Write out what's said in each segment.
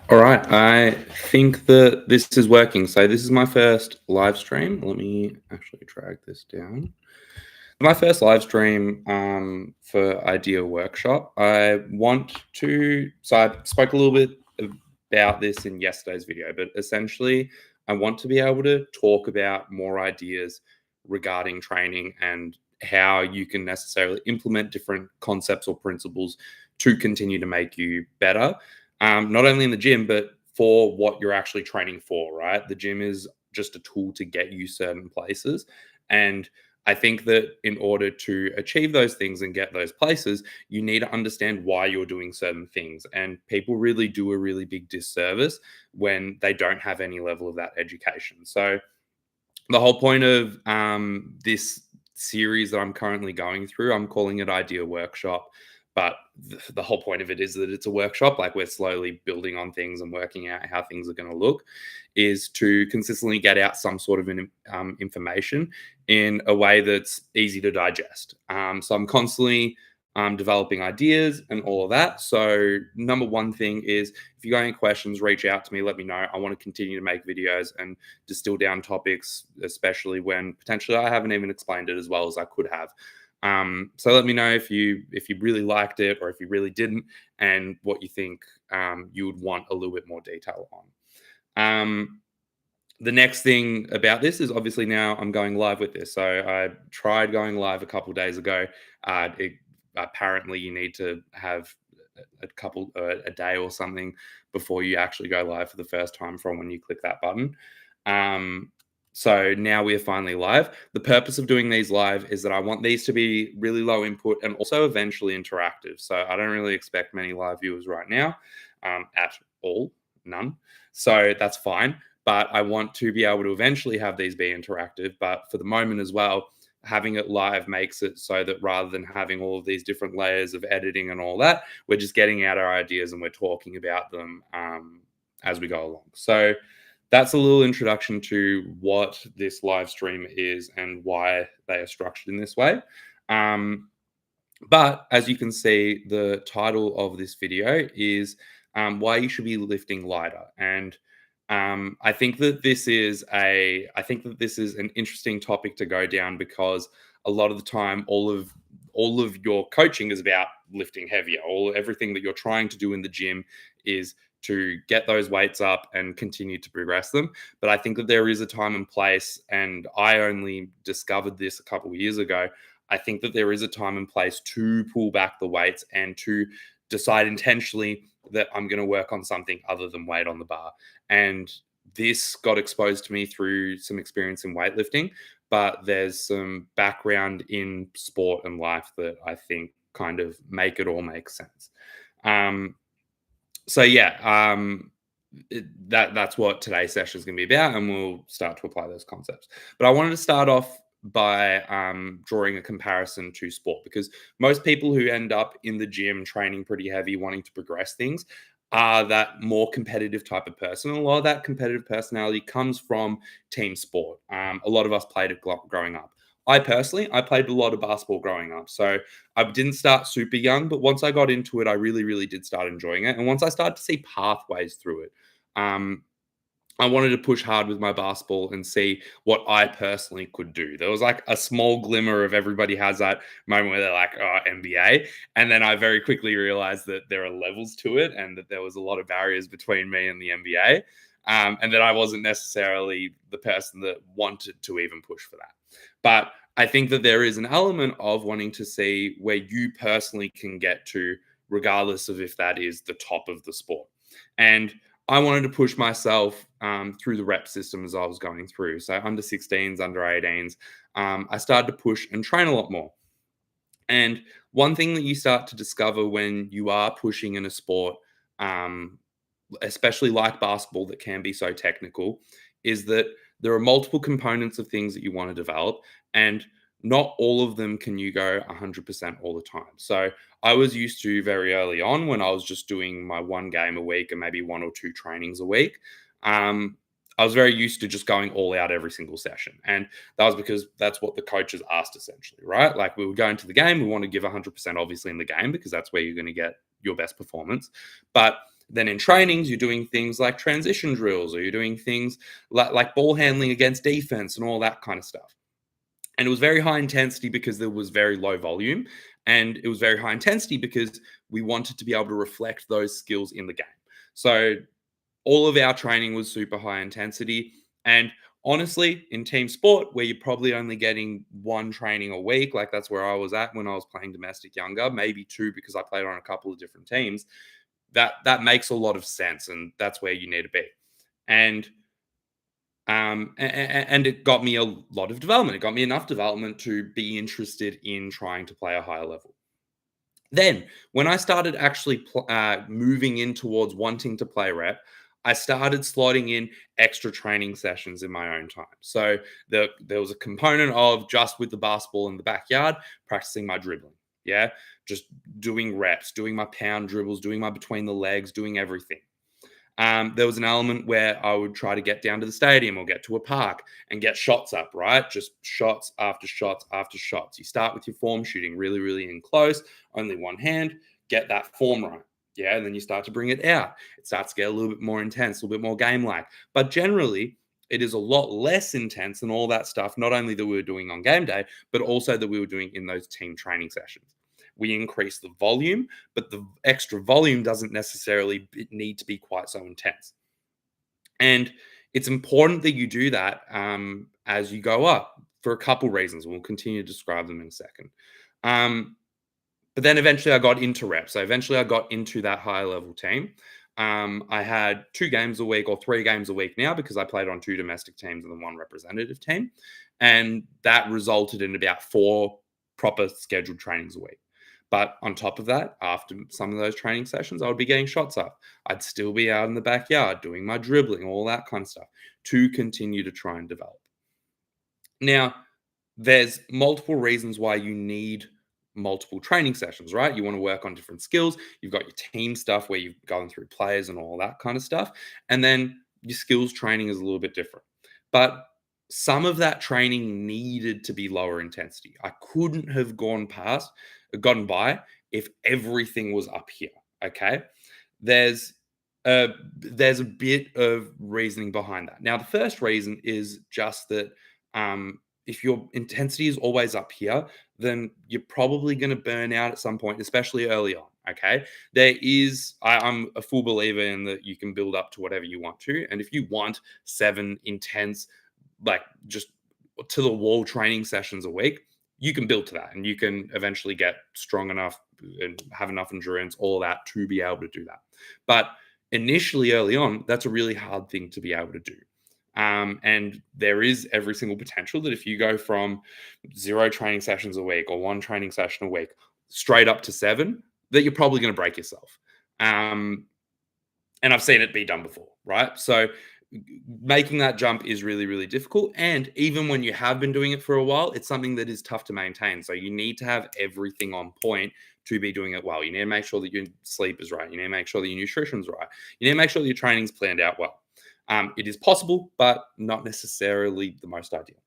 All right, I think that this is working. So this is my first live stream. Let me actually drag this down. My first live stream for Idea Workshop. I want to. So I spoke a little bit about this in yesterday's video, but essentially, I want to be able to talk about more ideas regarding training and how you can necessarily implement different concepts or principles to continue to make you better, not only in the gym, but for what you're actually training for, right? The gym is just a tool to get you certain places. And I think that in order to achieve those things and get those places, you need to understand why you're doing certain things. And people really do a really big disservice when they don't have any level of that education. So, the whole point of this series that I'm currently going through, I'm calling it Idea Workshop. But the whole point of it is that it's a workshop, like we're slowly building on things and working out how things are going to look, is to consistently get out some sort of information in a way that's easy to digest. So I'm constantly developing ideas and all of that. So, number one thing is if you got any questions, reach out to me, let me know. I want to continue to make videos and distill down topics, especially when potentially I haven't even explained it as well as I could have. So let me know if you really liked it or if you really didn't, and what you think you would want a little bit more detail on. The next thing about this is obviously now I'm going live with this. So I tried going live a couple days ago. Apparently, you need to have a day or something before you actually go live for the first time from when you click that button. So now we are finally live. The purpose of doing these live is that I want these to be really low input and also eventually interactive. So I don't really expect many live viewers right now at all, none. So that's fine. But I want to be able to eventually have these be interactive. But for the moment as well, having it live makes it so that rather than having all of these different layers of editing and all that, we're just getting out our ideas and we're talking about them as we go along. So that's a little introduction to what this live stream is and why they are structured in this way. But as you can see, the title of this video is why you should be lifting lighter. And I think that this is an interesting topic to go down because a lot of the time, all of your coaching is about lifting heavier. Everything that you're trying to do in the gym is to get those weights up and continue to progress them. But I think that there is a time and place, and I only discovered this a couple of years ago. I think that there is a time and place to pull back the weights and to decide intentionally that I'm going to work on something other than weight on the bar. And this got exposed to me through some experience in weightlifting, but there's some background in sport and life that I think kind of make it all make sense. Um, so yeah, that's what today's session is going to be about, and we'll start to apply those concepts. But I wanted to start off by drawing a comparison to sport because most people who end up in the gym training pretty heavy, wanting to progress things, are that more competitive type of person. A lot of that competitive personality comes from team sport. A lot of us played it growing up. I played a lot of basketball growing up. So I didn't start super young, but once I got into it, I really, really did start enjoying it. And once I started to see pathways through it, um, I wanted to push hard with my basketball and see what I personally could do. There was like a small glimmer of everybody has that moment where they're like, oh, NBA. And then I very quickly realized that there are levels to it and that there was a lot of barriers between me and the NBA. And that I wasn't necessarily the person that wanted to even push for that. But I think that there is an element of wanting to see where you personally can get to, regardless of if that is the top of the sport. And I wanted to push myself through the rep system as I was going through. So under 16s, under 18s, I started to push and train a lot more. And one thing that you start to discover when you are pushing in a sport, um, especially like basketball that can be so technical, is that there are multiple components of things that you want to develop. And not all of them can you go 100% all the time. So I was used to very early on when I was just doing my one game a week and maybe one or two trainings a week. Um, I was very used to just going all out every single session. And that was because that's what the coaches asked essentially, right? Like we would go into the game, we want to give 100% obviously in the game because that's where you're going to get your best performance. But Then in trainings, you're doing things like transition drills, or you're doing things like ball handling against defense and all that kind of stuff. And it was very high intensity because there was very low volume. And it was very high intensity because we wanted to be able to reflect those skills in the game. So all of our training was super high intensity. And honestly, in team sport, where you're probably only getting one training a week, like that's where I was at when I was playing domestic younger, maybe two because I played on a couple of different teams. That makes a lot of sense, and that's where you need to be. And and it got me a lot of development. It got me enough development to be interested in trying to play a higher level. Then, when I started actually moving in towards wanting to play rep, I started slotting in extra training sessions in my own time. So there was a component of just with the basketball in the backyard, practicing my dribbling. Yeah, just doing reps, doing my pound dribbles, doing my between the legs, doing everything. There was an element where I would try to get down to the stadium or get to a park and get shots up, right? Just shots after shots after shots. You start with your form shooting really, really in close, only one hand, get that form right. Yeah, and then you start to bring it out. It starts to get a little bit more intense, a little bit more game like. But generally, it is a lot less intense than all that stuff, not only that we were doing on game day, but also that we were doing in those team training sessions. We increase the volume, but the extra volume doesn't necessarily need to be quite so intense. And it's important that you do that as you go up for a couple reasons. We'll continue to describe them in a second. Um, but then eventually I got into reps. So eventually I got into that higher level team. I had 2 games a week or 3 games a week now because I played on 2 domestic teams and then 1 representative team. And that resulted in about 4 proper scheduled trainings a week. But on top of that, after some of those training sessions, I would be getting shots up. I'd still be out in the backyard doing my dribbling, all that kind of stuff to continue to try and develop. Now, there's multiple reasons why you need multiple training sessions, right? You want to work on different skills. You've got your team stuff where you're going through players and all that kind of stuff. And then your skills training is a little bit different. But some of that training needed to be lower intensity. I couldn't have gotten by if everything was up here. Okay. There's there's a bit of reasoning behind that. Now, the first reason is just that if your intensity is always up here, then you're probably going to burn out at some point, especially early on. Okay. I'm a full believer in that you can build up to whatever you want to. And if you want 7 intense, like just to the wall training sessions a week, you can build to that and you can eventually get strong enough and have enough endurance, all that to be able to do that. But initially, early on, that's a really hard thing to be able to do. And there is every single potential that if you go from 0 training sessions a week or 1 training session a week straight up to 7, that you're probably going to break yourself. And I've seen it be done before, right? So making that jump is really, really difficult. And even when you have been doing it for a while, it's something that is tough to maintain. So you need to have everything on point to be doing it well. You need to make sure that your sleep is right. You need to make sure that your nutrition's right. You need to make sure that your training's planned out well. It is possible, but not necessarily the most ideal.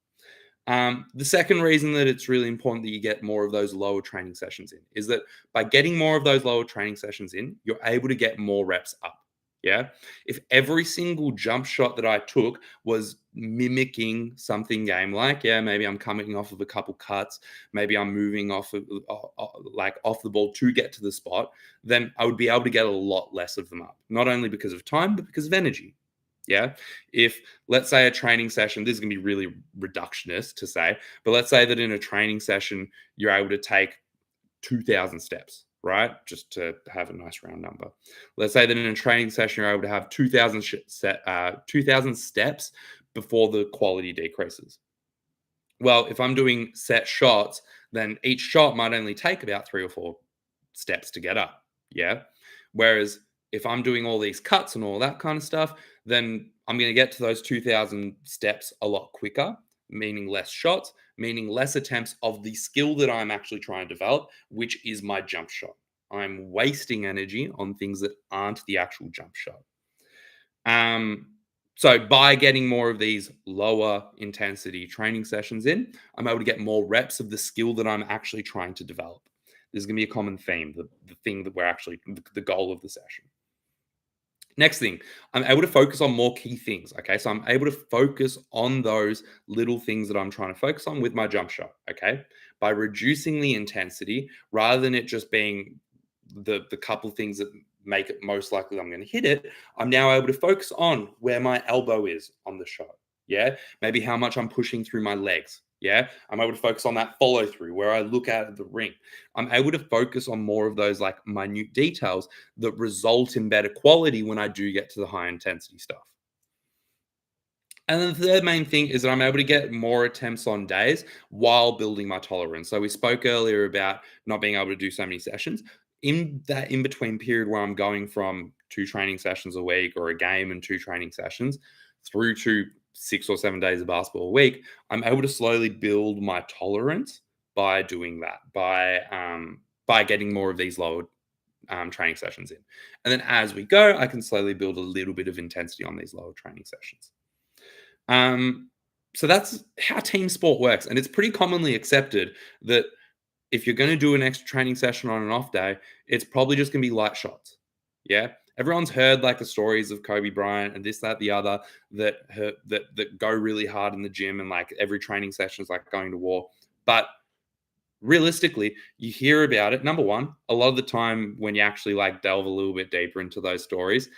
The second reason that it's really important that you get more of those lower training sessions in is that by getting more of those lower training sessions in, you're able to get more reps up. Yeah. If every single jump shot that I took was mimicking something game like, yeah, maybe I'm coming off of a couple cuts, maybe I'm moving off the ball to get to the spot, then I would be able to get a lot less of them up. Not only because of time, but because of energy. Yeah. If let's say a training session, this is going to be really reductionist to say, but let's say that in a training session, you're able to take 2,000 steps, right? Just to have a nice round number. Let's say that in a training session, you're able to have 2,000 steps before the quality decreases. Well, if I'm doing set shots, then each shot might only take about 3 or 4 steps to get up. Yeah. Whereas if I'm doing all these cuts and all that kind of stuff, then I'm going to get to those 2,000 steps a lot quicker, meaning less shots, meaning less attempts of the skill that I'm actually trying to develop, which is my jump shot. I'm wasting energy on things that aren't the actual jump shot. So by getting more of these lower intensity training sessions in, I'm able to get more reps of the skill that I'm actually trying to develop. There's going to be a common theme, the thing that we're actually, the goal of the session. Next thing, I'm able to focus on more key things. Okay. So I'm able to focus on those little things that I'm trying to focus on with my jump shot. Okay. By reducing the intensity rather than it just being the couple things that make it most likely I'm going to hit it, I'm now able to focus on where my elbow is on the shot. Yeah. Maybe how much I'm pushing through my legs. Yeah. I'm able to focus on that follow through where I look at the ring. I'm able to focus on more of those like minute details that result in better quality when I do get to the high intensity stuff. And then the third main thing is that I'm able to get more attempts on days while building my tolerance. So we spoke earlier about not being able to do so many sessions. In that in between period where I'm going from 2 training sessions a week or a game and 2 training sessions through to 6 or 7 days of basketball a week, I'm able to slowly build my tolerance by doing that, by getting more of these lower training sessions in. And then as we go, I can slowly build a little bit of intensity on these lower training sessions. Um, so that's how team sport works. And it's pretty commonly accepted that if you're going to do an extra training session on an off day, it's probably just going to be light shots. Yeah. Everyone's heard like the stories of Kobe Bryant and this, that, the other that go really hard in the gym and like every training session is like going to war. But realistically, you hear about it. Number one, a lot of the time when you actually like delve a little bit deeper into those stories,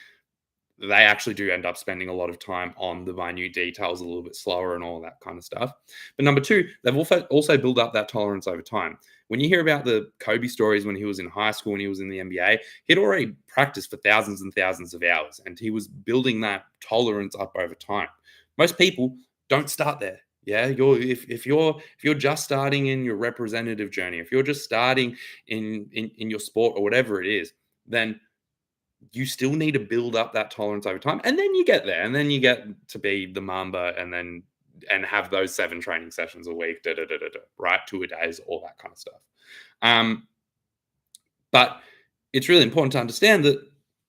they actually do end up spending a lot of time on the minute details a little bit slower and all that kind of stuff. But number two, they've also built up that tolerance over time. When you hear about the Kobe stories when he was in high school, when he was in the NBA, he'd already practiced for thousands and thousands of hours and he was building that tolerance up over time. Most people don't start there. Yeah, if you're just starting in your representative journey, if you're just starting in your sport or whatever it is, then you still need to build up that tolerance over time. And then you get there. And then you get to be the Mamba and have those 7 training sessions a week, right? 2 a days, all that kind of stuff. Um, but it's really important to understand that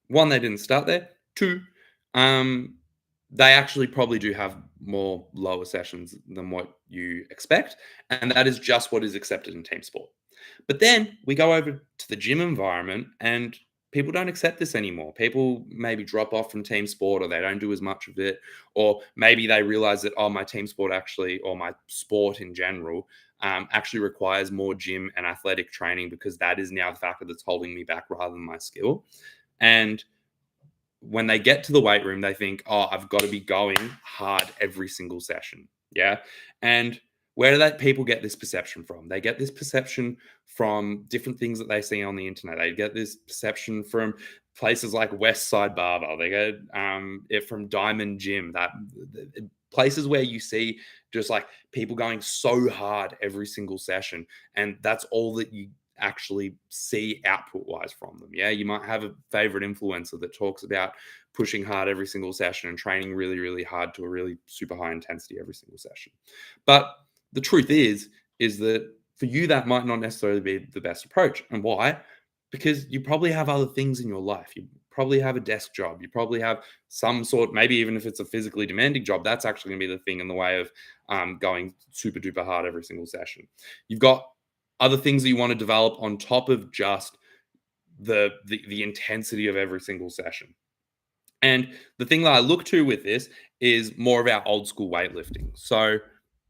one, they didn't start there. Two, um, they actually probably do have more lower sessions than what you expect. And that is just what is accepted in team sport. But then we go over to the gym environment and people don't accept this anymore. People maybe drop off from team sport or they don't do as much of it. Or maybe they realize that, oh, my team sport actually, or my sport in general, actually requires more gym and athletic training because that is now the factor that's holding me back rather than my skill. And when they get to the weight room, they think, oh, I've got to be going hard every single session. Yeah. And where do that people get this perception from? They get this perception from different things that they see on the internet. They get this perception from places like West Side Barber. They get it from Diamond Gym. That places where you see just like people going so hard every single session, and that's all that you actually see output wise from them. Yeah, you might have a favorite influencer that talks about pushing hard every single session and training really, really hard to a really super high intensity every single session. But the truth is that for you, that might not necessarily be the best approach. And why? Because you probably have other things in your life. You probably have a desk job. You probably have some sort, maybe even if it's a physically demanding job, that's actually going to be the thing in the way of going super duper hard every single session. You've got other things that you want to develop on top of just the intensity of every single session. And the thing that I look to with this is more of our old school weightlifting. So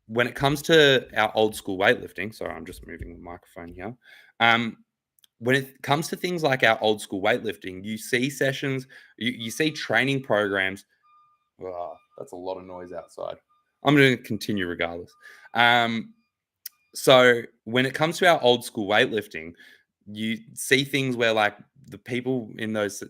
when it comes to our old school weightlifting, sorry, I'm just moving the microphone here. Um, when it comes to things like our old school weightlifting, you see sessions, you see training programs. Oh, that's a lot of noise outside. I'm going to continue regardless. So when it comes to our old school weightlifting, you see things where like the people in those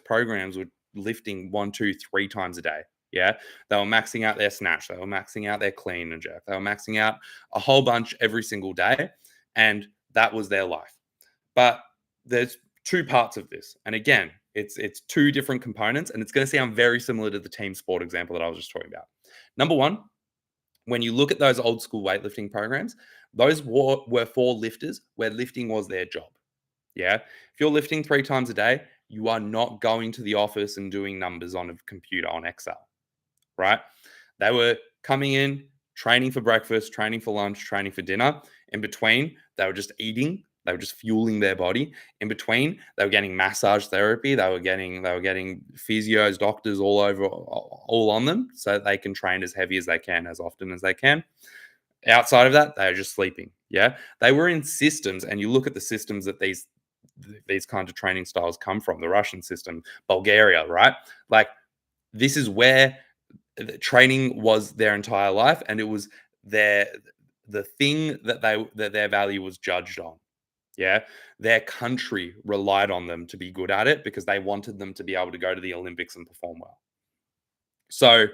programs were lifting 1, 2, 3 times a day. Yeah, they were maxing out their snatch, they were maxing out their clean and jerk, they were maxing out a whole bunch every single day, and that was their life. But there's two parts of this, and again, it's two different components, and it's going to sound very similar to the team sport example that I was just talking about. Number one, when you look at those old school weightlifting programs, those were for lifters where lifting was their job. Yeah. If you're lifting 3 times a day, you are not going to the office and doing numbers on a computer on Excel, right? They were coming in, training for breakfast, training for lunch, training for dinner. In between, they were just eating. They were just fueling their body. In between, they were getting massage therapy. They were getting physios, doctors all over, all on them, so that they can train as heavy as they can, as often as they can. Outside of that, they are just sleeping. Yeah, they were in systems, and you look at the systems that these kinds of training styles come from. The Russian system, Bulgaria, right? Like, this is where the training was their entire life, and it was their the thing that their value was judged on. Yeah, their country relied on them to be good at it because they wanted them to be able to go to the Olympics and perform well. So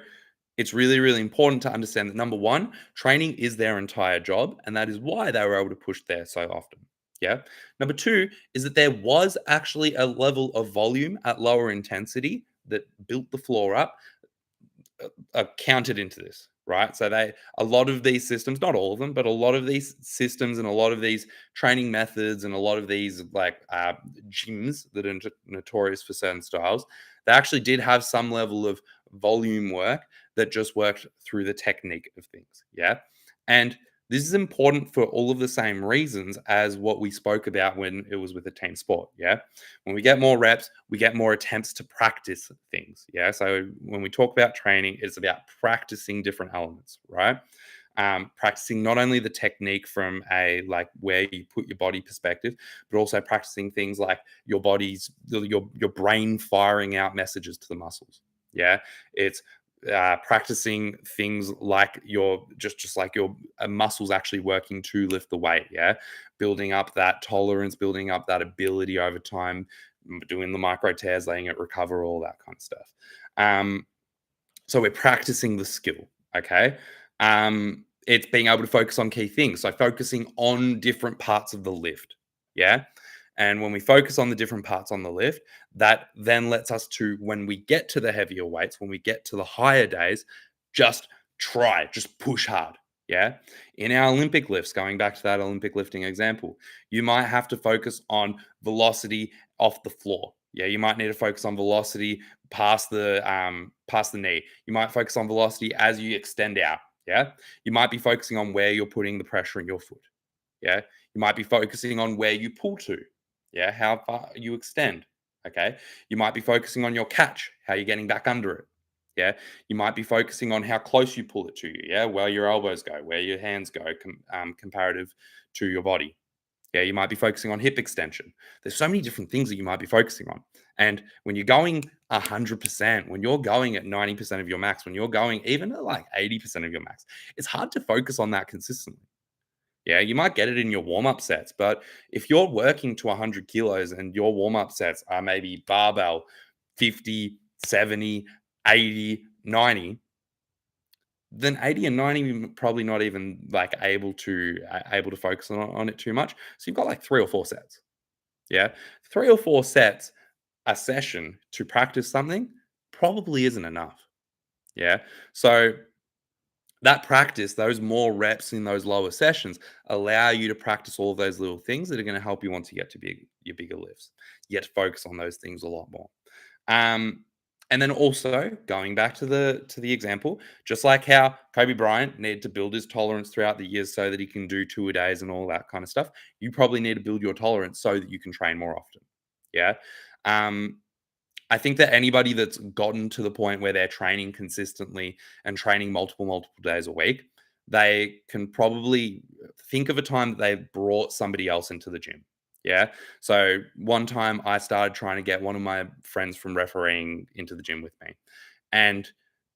it's really, really important to understand that number one, training is their entire job, and that is why they were able to push there so often. Yeah. Number two is that there was actually a level of volume at lower intensity that built the floor up, counted into this, right? So a lot of these systems, not all of them, but a lot of these systems and a lot of these training methods and a lot of these gyms that are notorious for certain styles, they actually did have some level of volume work that just worked through the technique of things. Yeah. And this is important for all of the same reasons as what we spoke about when it was with a team sport. Yeah. When we get more reps, we get more attempts to practice things. Yeah. So when we talk about training, it's about practicing different elements, right? Practicing not only the technique from a like where you put your body perspective, but also practicing things like your brain firing out messages to the muscles. Yeah. It's practicing things like your just like your muscles actually working to lift the weight. Yeah, building up that tolerance, building up that ability over time, doing the micro tears, letting it recover, all that kind of stuff. um so we're practicing the skill. Okay. It's being able to focus on key things, so focusing on different parts of the lift. Yeah. And when we focus on the different parts on the lift, that then lets us to, when we get to the heavier weights, when we get to the higher days, just just push hard. Yeah. In our Olympic lifts, going back to that Olympic lifting example, you might have to focus on velocity off the floor. Yeah. You might need to focus on velocity past the knee. You might focus on velocity as you extend out. Yeah. You might be focusing on where you're putting the pressure in your foot. Yeah. You might be focusing on where you pull to. Yeah. How far you extend. Okay. You might be focusing on your catch, how you're getting back under it. Yeah. You might be focusing on how close you pull it to you. Yeah. Where your elbows go, where your hands go, comparative to your body. Yeah. You might be focusing on hip extension. There's so many different things that you might be focusing on. And when you're going 100%, when you're going at 90% of your max, when you're going even at like 80% of your max, it's hard to focus on that consistently. Yeah, you might get it in your warm up sets, but if you're working to 100 kilos and your warm up sets are maybe barbell 50, 70, 80, 90, then 80 and 90 you're probably not even like able to focus on it too much. So you've got like 3 or 4 sets. Yeah, 3 or 4 sets a session to practice something probably isn't enough. Yeah, so that practice, those more reps in those lower sessions allow you to practice all of those little things that are going to help you once you get to your bigger lifts. You get to focus on those things a lot more. Um, and then also going back to the example, just like how Kobe Bryant needed to build his tolerance throughout the years so that he can do 2 a days and all that kind of stuff, you probably need to build your tolerance so that you can train more often. Yeah. Um, I think that anybody that's gotten to the point where they're training consistently and training multiple days a week, they can probably think of a time that they brought somebody else into the gym. Yeah. So one time I started trying to get one of my friends from refereeing into the gym with me. And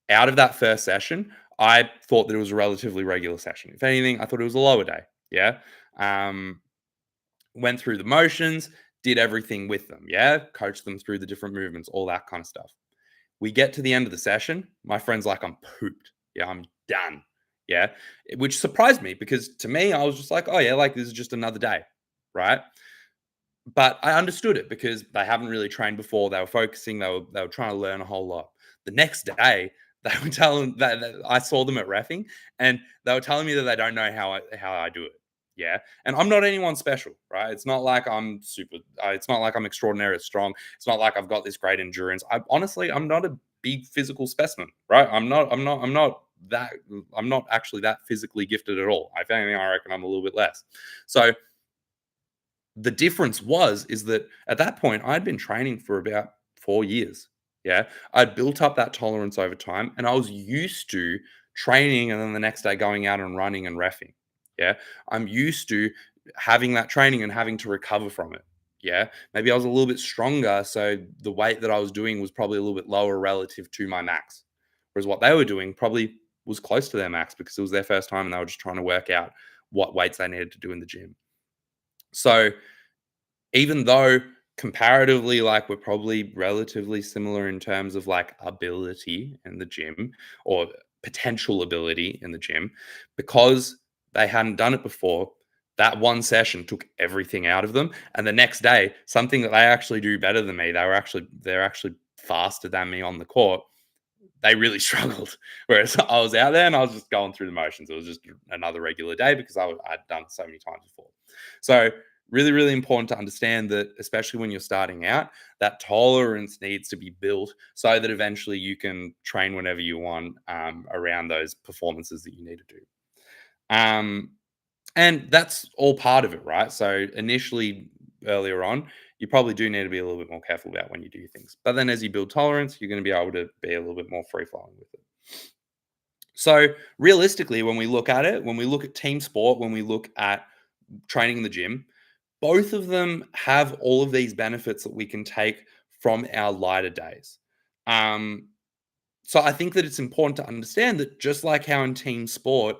out of that first session, I thought that it was a relatively regular session. If anything, I thought it was a lower day. Yeah. Um, Went through the motions, did everything with them. Yeah. Coached them through the different movements, all that kind of stuff. We get to the end of the session. My friend's like, I'm pooped. Yeah. I'm done. Yeah. Which surprised me because to me, I was just like, oh, yeah, like this is just another day. Right. But I understood it because they haven't really trained before. They were focusing. They were trying to learn a whole lot. The next day, they were telling that I saw them at reffing, and they were telling me that they don't know how I do it. Yeah, and I'm not anyone special, right? It's not like I'm super. It's not like I'm extraordinarily strong. It's not like I've got this great endurance. I'm not a big physical specimen, right? That. I'm not actually that physically gifted at all. If anything, I reckon I'm a little bit less. So The difference is that at that point, I'd been training for about 4 years. Yeah. I'd built up that tolerance over time and I was used to training and then the next day going out and running and reffing. Yeah. I'm used to having that training and having to recover from it. Yeah. Maybe I was a little bit stronger. So the weight that I was doing was probably a little bit lower relative to my max. Whereas what they were doing probably was close to their max because it was their first time and they were just trying to work out what weights they needed to do in the gym. So even though comparatively, like, we're probably relatively similar in terms of like ability in the gym or potential ability in the gym, because they hadn't done it before, that one session took everything out of them. And the next day, something that they actually do better than me, they're actually faster than me on the court. They really struggled. Whereas I was out there and I was just going through the motions. It was just another regular day because I'd done it so many times before. So really, really important to understand that, especially when you're starting out, that tolerance needs to be built so that eventually you can train whenever you want around those performances that you need to do. Um, and that's all part of it, right? So initially, earlier on, you probably do need to be a little bit more careful about when you do things. But then as you build tolerance, you're going to be able to be a little bit more free flowing with it. So realistically, when we look at it, when we look at team sport, when we look at training in the gym, both of them have all of these benefits that we can take from our lighter days. Um, so I think that it's important to understand that just like how in team sport,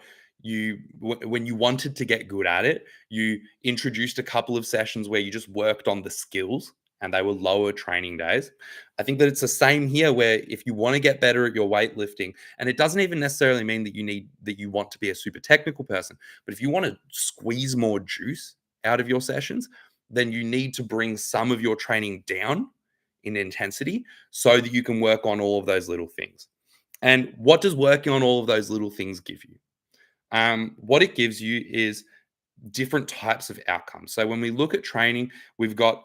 when you wanted to get good at it, you introduced a couple of sessions where you just worked on the skills and they were lower training days. I think that it's the same here where if you want to get better at your weightlifting, and it doesn't even necessarily mean that you want to be a super technical person, but if you want to squeeze more juice out of your sessions, then you need to bring some of your training down in intensity so that you can work on all of those little things. And what does working on all of those little things give you? What it gives you is different types of outcomes. So when we look at training, we've got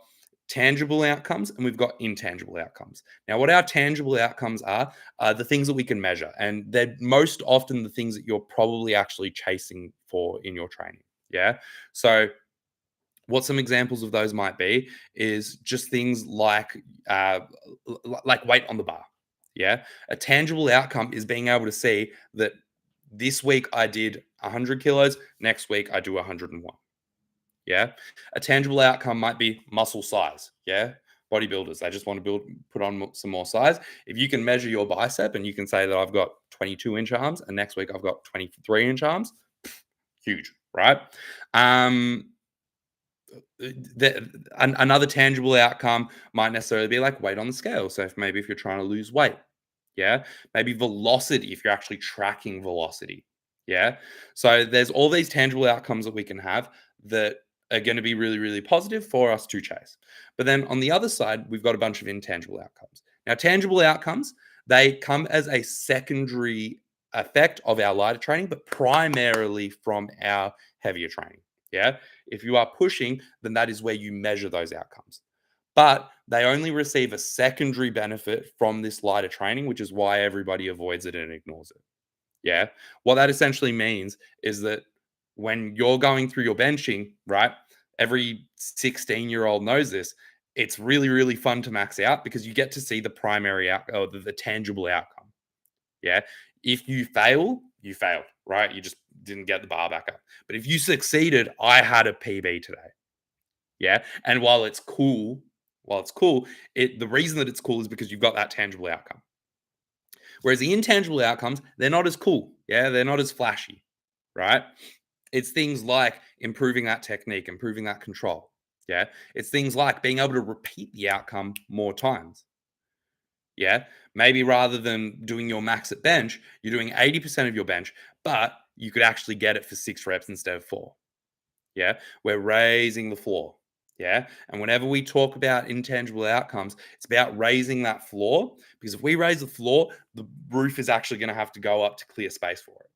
tangible outcomes and we've got intangible outcomes. Now, what our tangible outcomes are the things that we can measure, and they're most often the things that you're probably actually chasing for in your training. Yeah. So what some examples of those might be is just things uh, like weight on the bar. Yeah, a tangible outcome is being able to see that this week I did 100 kilos, next week I do 101. Yeah, a tangible outcome might be muscle size. Yeah, bodybuilders, they just want to put on some more size. If you can measure your bicep and you can say that I've got 22-inch arms, and next week I've got 23-inch arms, huge, right? Um, another tangible outcome might necessarily be like weight on the scale. So if you're trying to lose weight, yeah, maybe velocity if you're actually tracking velocity, yeah. So there's all these tangible outcomes that we can have that are going to be really, really positive for us to chase. But then on the other side, we've got a bunch of intangible outcomes. Now, tangible outcomes, they come as a secondary effect of our lighter training, but primarily from our heavier training. Yeah. If you are pushing, then that is where you measure those outcomes. But they only receive a secondary benefit from this lighter training, which is why everybody avoids it and ignores it. Yeah. What that essentially means is that when you're going through your benching, right? Every 16-year-old knows this. It's really, really fun to max out because you get to see the primary or the tangible outcome. Yeah. If you fail, you failed, right? You just didn't get the bar back up. But if you succeeded, I had a PB today. Yeah. And while it's cool, the reason that it's cool is because you've got that tangible outcome. Whereas the intangible outcomes, they're not as cool. Yeah. They're not as flashy, right? It's things like improving that technique, improving that control. Yeah. It's things like being able to repeat the outcome more times. Yeah. Maybe rather than doing your max at bench, you're doing 80% of your bench, but you could actually get it for 6 reps instead of 4. Yeah. We're raising the floor. Yeah. And whenever we talk about intangible outcomes, it's about raising that floor because if we raise the floor, the roof is actually going to have to go up to clear space for it.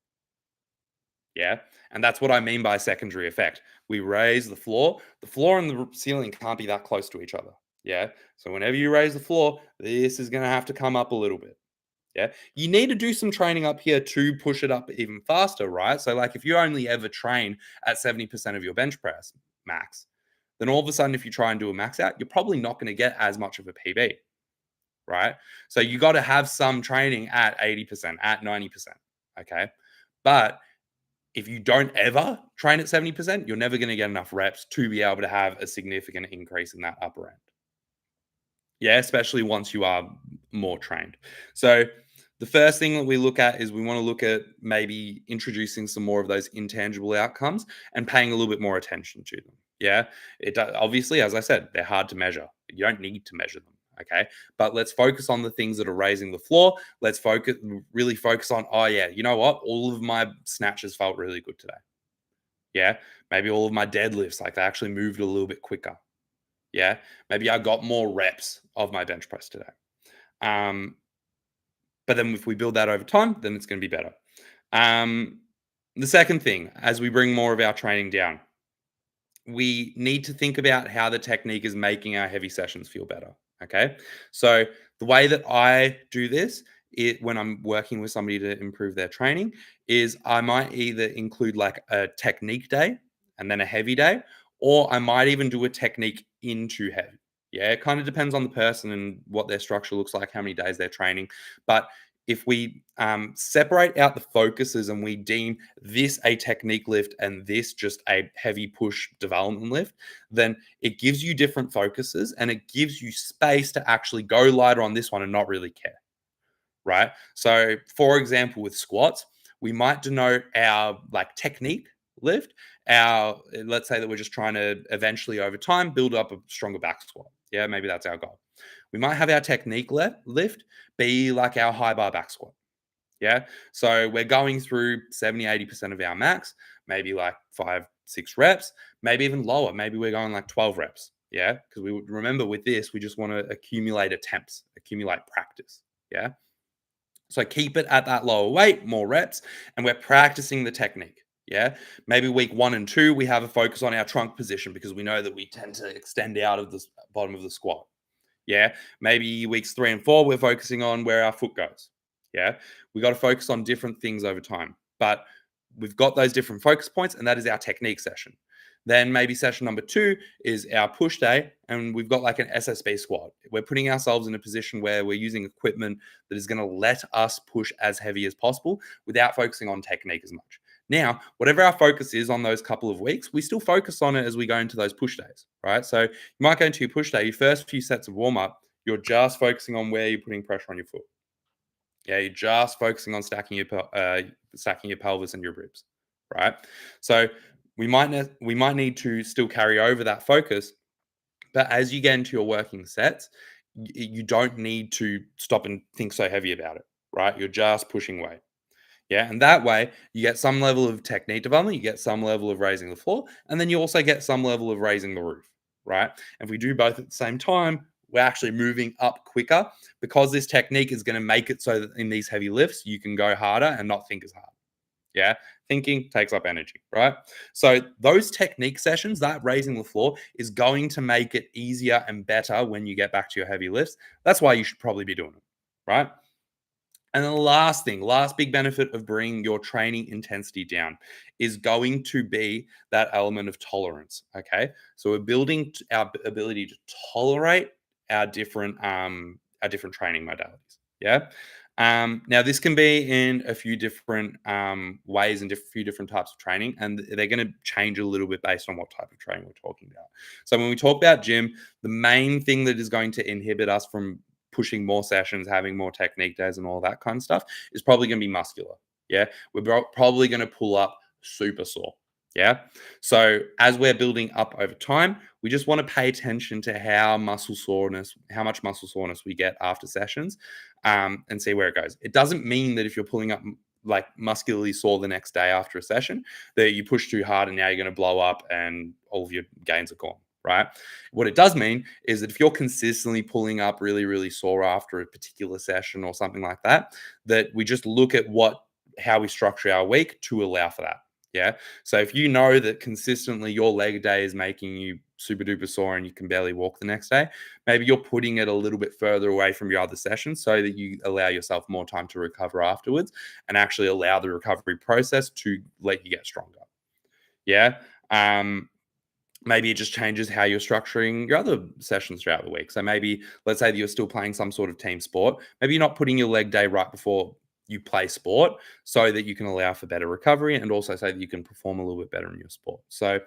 Yeah. And that's what I mean by secondary effect. We raise the floor and the ceiling can't be that close to each other. Yeah. So whenever you raise the floor, this is going to have to come up a little bit. Yeah. You need to do some training up here to push it up even faster, right? So, like, if you only ever train at 70% of your bench press max, then all of a sudden, if you try and do a max out, you're probably not going to get as much of a PB, right? So you got to have some training at 80%, at 90%. Okay. But if you don't ever train at 70%, you're never going to get enough reps to be able to have a significant increase in that upper end. Yeah, especially once you are more trained. So the first thing that we look at is we want to look at maybe introducing some more of those intangible outcomes and paying a little bit more attention to them. Yeah, obviously, as I said, they're hard to measure. You don't need to measure them. Okay, but let's focus on the things that are raising the floor. Let's really focus on. Oh yeah, you know what? All of my snatches felt really good today. Yeah, maybe all of my deadlifts, like they actually moved a little bit quicker. Yeah, maybe I got more reps of my bench press today. Um, but then if we build that over time, then it's going to be better. Um, the second thing, as we bring more of our training down, we need to think about how the technique is making our heavy sessions feel better. Okay. So the way that I do this when I'm working with somebody to improve their training is I might either include like a technique day and then a heavy day, or I might even do a technique into heavy. Yeah, it kind of depends on the person and what their structure looks like, how many days they're training. But if we separate out the focuses and we deem this a technique lift and this just a heavy push development lift, then it gives you different focuses and it gives you space to actually go lighter on this one and not really care, right? So, for example, with squats, we might denote our like technique lift. Let's say that we're just trying to eventually over time build up a stronger back squat. Yeah, maybe that's our goal. We might have our technique lift be like our high bar back squat. Yeah. So we're going through 70, 80% of our max, maybe like 5, 6 reps, maybe even lower. Maybe we're going like 12 reps. Yeah. Because we would remember with this, we just want to accumulate attempts, accumulate practice. Yeah. So keep it at that lower weight, more reps, and we're practicing the technique. Yeah. Maybe week 1 and 2, we have a focus on our trunk position because we know that we tend to extend out of the bottom of the squat. Yeah. Maybe weeks 3 and 4, we're focusing on where our foot goes. Yeah. We got to focus on different things over time. But we've got those different focus points, and that is our technique session. Then maybe session number 2 is our push day, and we've got like an SSB squat. We're putting ourselves in a position where we're using equipment that is going to let us push as heavy as possible without focusing on technique as much. Now, whatever our focus is on those couple of weeks, we still focus on it as we go into those push days, right? So you might go into your push day, your first few sets of warm up, you're just focusing on where you're putting pressure on your foot. Yeah, you're just focusing on stacking your pelvis and your ribs, right? So we might need to still carry over that focus, but as you get into your working sets, you don't need to stop and think so heavy about it, right? You're just pushing weight. Yeah, and that way you get some level of technique development, you get some level of raising the floor, and then you also get some level of raising the roof, right? And if we do both at the same time, we're actually moving up quicker because this technique is going to make it so that in these heavy lifts, you can go harder and not think as hard. Yeah, thinking takes up energy, right? So those technique sessions, that raising the floor is going to make it easier and better when you get back to your heavy lifts. That's why you should probably be doing it, right? And then the last big benefit of bringing your training intensity down is going to be that element of tolerance. Okay. So we're building our ability to tolerate our different training modalities. Yeah. Now this can be in a few different ways and few different types of training, and they're going to change a little bit based on what type of training we're talking about. So when we talk about gym, the main thing that is going to inhibit us from pushing more sessions, having more technique days, and all that kind of stuff is probably going to be muscular. Yeah, we're probably going to pull up super sore. Yeah. So as we're building up over time, we just want to pay attention to how much muscle soreness we get after sessions, and see where it goes. It doesn't mean that if you're pulling up like muscularly sore the next day after a session that you push too hard and now you're going to blow up and all of your gains are gone. Right. What it does mean is that if you're consistently pulling up really, really sore after a particular session or something like that, that we just look at how we structure our week to allow for that. Yeah. So if you know that consistently your leg day is making you super duper sore and you can barely walk the next day, maybe you're putting it a little bit further away from your other sessions so that you allow yourself more time to recover afterwards and actually allow the recovery process to let you get stronger. Yeah. Maybe it just changes how you're structuring your other sessions throughout the week. So maybe let's say that you're still playing some sort of team sport. Maybe you're not putting your leg day right before you play sport so that you can allow for better recovery and also so that you can perform a little bit better in your sport. So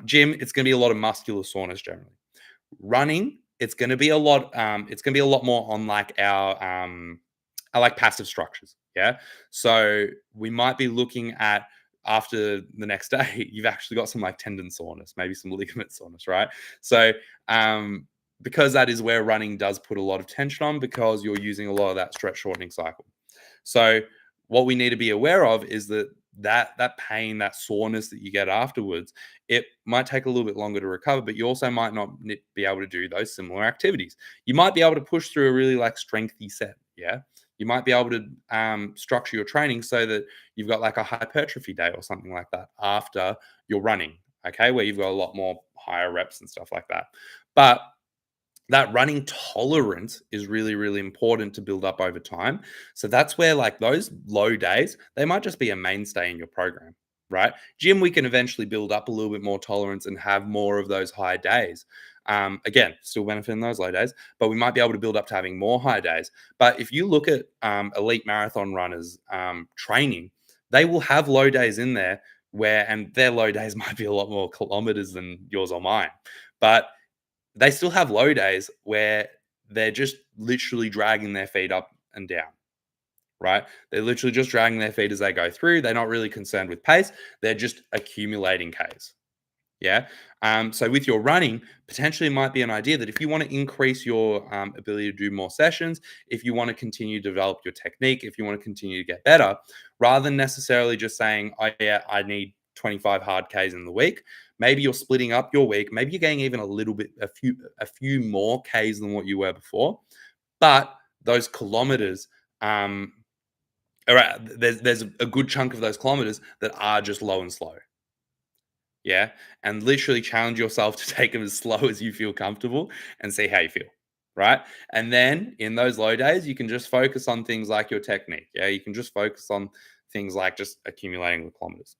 gym, it's going to be a lot of muscular soreness generally. Running, it's going to be a lot. It's going to be a lot more on like our like passive structures. Yeah. So we might be looking at after the next day, you've actually got some like tendon soreness, maybe some ligament soreness, right? So um, because that is where running does put a lot of tension on because you're using a lot of that stretch shortening cycle. So what we need to be aware of is that pain, that soreness that you get afterwards, it might take a little bit longer to recover, but you also might not be able to do those similar activities. You might be able to push through a really like strengthy set, yeah. You might be able to structure your training so that you've got like a hypertrophy day or something like that after you're running, okay, where you've got a lot more higher reps and stuff like that. But that running tolerance is really, really important to build up over time. So that's where like those low days, they might just be a mainstay in your program, right? Gym, we can eventually build up a little bit more tolerance and have more of those high days. Again, still benefiting those low days, but we might be able to build up to having more high days. But if you look at elite marathon runners training, they will have low days in there where, and their low days might be a lot more kilometers than yours or mine. But they still have low days where they're just literally dragging their feet up and down, right? They're literally just dragging their feet as they go through. They're not really concerned with pace. They're just accumulating Ks. Yeah. So with your running, potentially it might be an idea that if you want to increase your ability to do more sessions, if you want to continue to develop your technique, if you want to continue to get better, rather than necessarily just saying, oh yeah, I need 25 hard Ks in the week, maybe you're splitting up your week. Maybe you're getting even a little bit, a few more Ks than what you were before. But those kilometers, all right, there's a good chunk of those kilometers that are just low and slow. Yeah. And literally challenge yourself to take them as slow as you feel comfortable and see how you feel. Right. And then in those low days, you can just focus on things like your technique. Yeah. You can just focus on things like just accumulating the kilometers.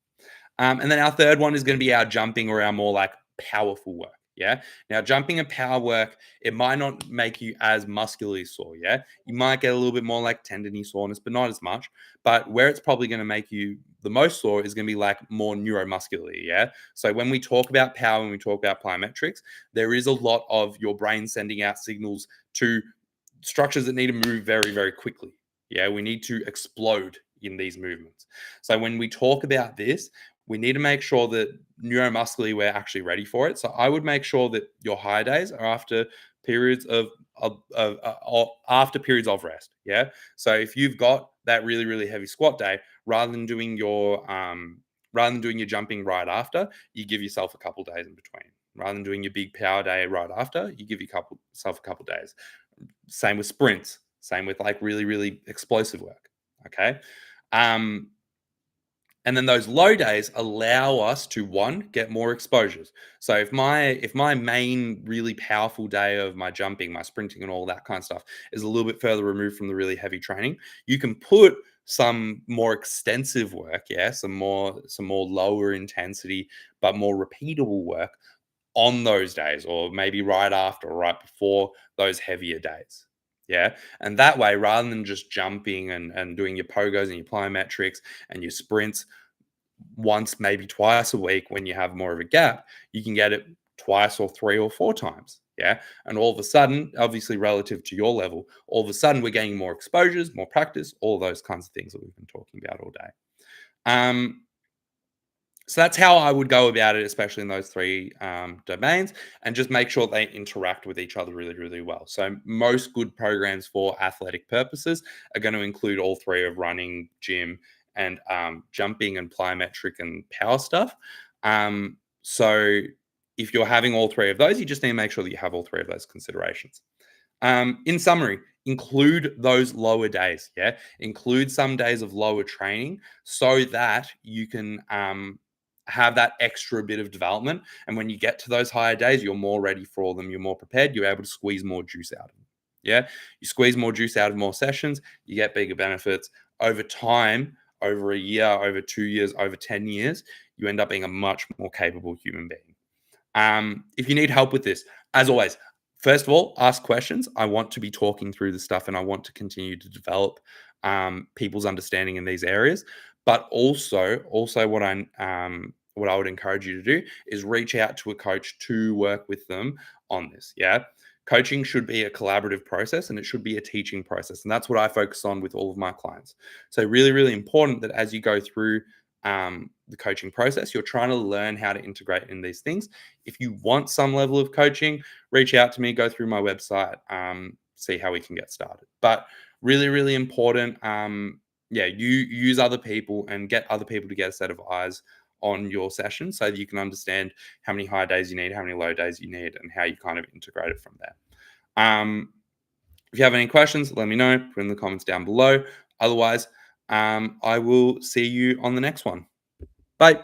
And then our third one is going to be our jumping or our more like powerful work. Yeah. Now, jumping and power work, it might not make you as muscularly sore. Yeah. You might get a little bit more like tendony soreness, but not as much. But where it's probably going to make you the most sore is going to be like more neuromuscularly. Yeah. So when we talk about power, when we talk about plyometrics, there is a lot of your brain sending out signals to structures that need to move very, very quickly. Yeah. We need to explode in these movements. So when we talk about this, we need to make sure that neuromuscularly we're actually ready for it. So I would make sure that your high days are after periods of after periods of rest. Yeah. So if you've got that really really heavy squat day, rather than doing your jumping right after, you give yourself a couple days in between. Rather than doing your big power day right after, you give yourself a couple days. Same with sprints. Same with like really really explosive work. Okay. Um, and then those low days allow us to one get more exposures. So if my main really powerful day of my jumping, my sprinting and all that kind of stuff is a little bit further removed from the really heavy training, you can put some more extensive work, yeah, some more lower intensity but more repeatable work on those days, or maybe right after or right before those heavier days. Yeah. And that way, rather than just jumping and doing your pogos and your plyometrics and your sprints once, maybe twice a week when you have more of a gap, you can get it twice or three or four times. Yeah. And all of a sudden, obviously relative to your level, all of a sudden we're getting more exposures, more practice, all those kinds of things that we've been talking about all day. Um, so that's how I would go about it, especially in those three domains, and just make sure they interact with each other really, really well. So most good programs for athletic purposes are going to include all three of running, gym, and jumping and plyometric and power stuff. So if you're having all three of those, you just need to make sure that you have all three of those considerations. In summary, include those lower days. Yeah, include some days of lower training so that you can have that extra bit of development. And when you get to those higher days, you're more ready for all them. You're more prepared. You're able to squeeze more juice out of them. Yeah, you squeeze more juice out of more sessions. You get bigger benefits over time. Over a year, over 2 years, over 10 years, you end up being a much more capable human being. If you need help with this, as always, first of all, ask questions. I want to be talking through the stuff and I want to continue to develop people's understanding in these areas. But also what I would encourage you to do is reach out to a coach to work with them on this. Yeah. Coaching should be a collaborative process and it should be a teaching process. And that's what I focus on with all of my clients. So, really, really important that as you go through the coaching process, you're trying to learn how to integrate in these things. If you want some level of coaching, reach out to me, go through my website, see how we can get started. But really, really important. Yeah, you use other people and get other people to get a set of eyes on your session so that you can understand how many high days you need, how many low days you need, and how you kind of integrate it from there. Um, if you have any questions, let me know. Put in the comments down below. Otherwise, I will see you on the next one. Bye.